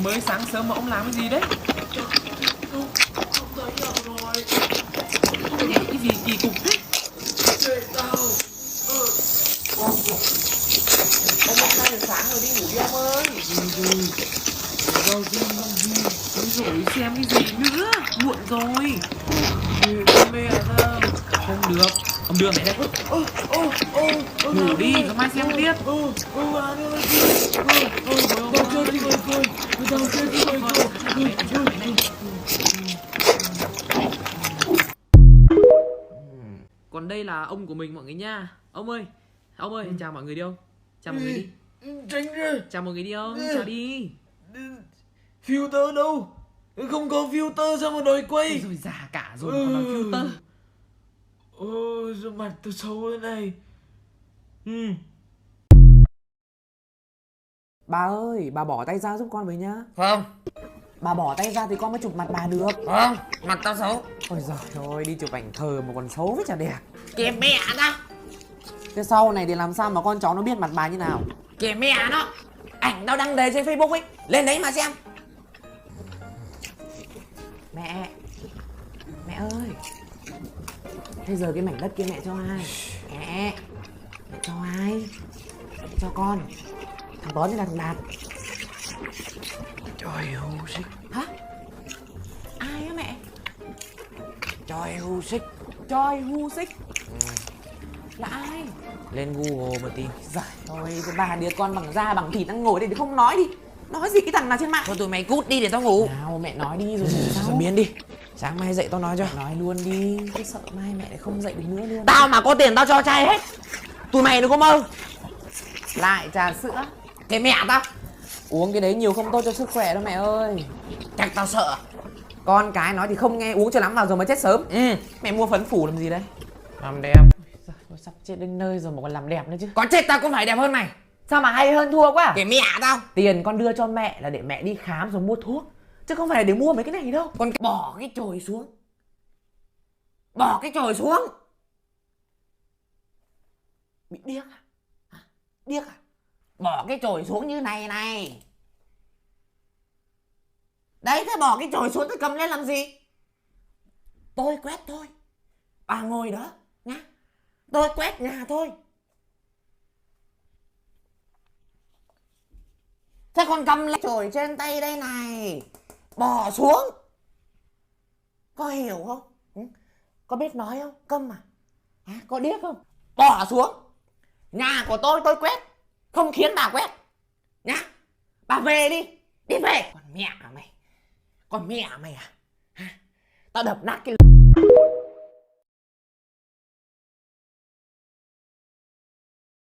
Mới sáng sớm mà ông làm cái gì đấy? Không thấy đâu rồi. Cái gì kỳ cục thế? Kệ tao. Ông đã 2 giờ sáng rồi, đi ngủ đi ông ơi. Vào gì? Ôi rồi xem cái gì nữa? Muộn rồi. Mẹ tao. Không được. Ông đưa mẹ đây. Ngủ đi, ngày mai xem tiếp. Bà đưa tao chơi đi mày coi. Tao chơi đi mày coi. Còn đây là ông của mình mọi người nha. Ông ơi, chào mọi người đi ông. Chào mọi người đi. Tránh ra. Chào mọi người đi ông, chào đi. Filter đâu? Không có filter sao mà đòi quay? Rồi già cả rồi còn làm filter. Ôi, sao mặt tôi xấu thế này? Bà ơi, bà bỏ tay ra giúp con với nhá. Không, Bà bỏ tay ra thì con mới chụp mặt bà được. không, mặt tao xấu. Ôi giời ơi, đi chụp ảnh thờ mà còn xấu với chả đẹp. Kìa mẹ nó, Thế sau này thì làm sao mà con cháu nó biết mặt bà như nào? kìa mẹ nó. Ảnh tao đăng đề trên Facebook ấy, lên đấy mà xem. Mẹ ơi, thế giờ cái mảnh đất kia mẹ cho ai? Mẹ cho ai? Mẹ cho con. Thằng Tuấn hay là thằng Đạt? Trời hưu xích. Hả? Ai á mẹ? Trời hưu xích. Choi Hu Sik. Là ai? Lên Google mà tìm. Giời ơi, cái bà đứa con bằng da bằng thịt đang ngồi đây thì không nói đi. Nói gì cái thằng nào trên mạng? Thôi tụi mày cút đi để tao ngủ. Nào mẹ nói đi rồi ngủ Sao sau. biến đi. Sáng mai dậy tao nói cho. Nói luôn đi, cứ sợ mai mẹ lại không dậy được nữa luôn. Tao mà có tiền tao cho trai hết. Tụi mày đừng có mơ. Lại trà sữa. Kìa mẹ tao. Uống cái đấy nhiều không tốt cho sức khỏe đâu mẹ ơi. Chắc tao sợ. Con cái nói thì không nghe, uống cho lắm vào rồi mới chết sớm. Mẹ mua phấn phủ làm gì đấy? Làm đẹp. Giời ơi, sắp chết đến nơi rồi mà còn làm đẹp nữa chứ. Có chết tao cũng phải đẹp hơn mày. Sao mà hay hơn thua quá? Kìa mẹ tao. Tiền con đưa cho mẹ là để mẹ đi khám rồi mua thuốc, chứ không phải là để mua mấy cái này đâu. Con bỏ cái chổi xuống. Bỏ cái chổi xuống. Bị điếc à? Hả? Điếc à? Bỏ cái chổi xuống như này này. Đấy, thế bỏ cái chổi xuống tôi cầm lên làm gì? Tôi quét thôi. Bà ngồi đó nhá. Tôi quét nhà thôi. Thế con cầm lấy chổi trên tay đây này. Bỏ xuống. Có hiểu không? Có biết nói không? Câm à? Hả? Có điếc không? Bỏ xuống. Nhà của tôi quét. Không khiến bà quét. Nhá. Bà về đi. Đi về. Con mẹ mày. Con mẹ mày à? Hả? Tao đập nát cái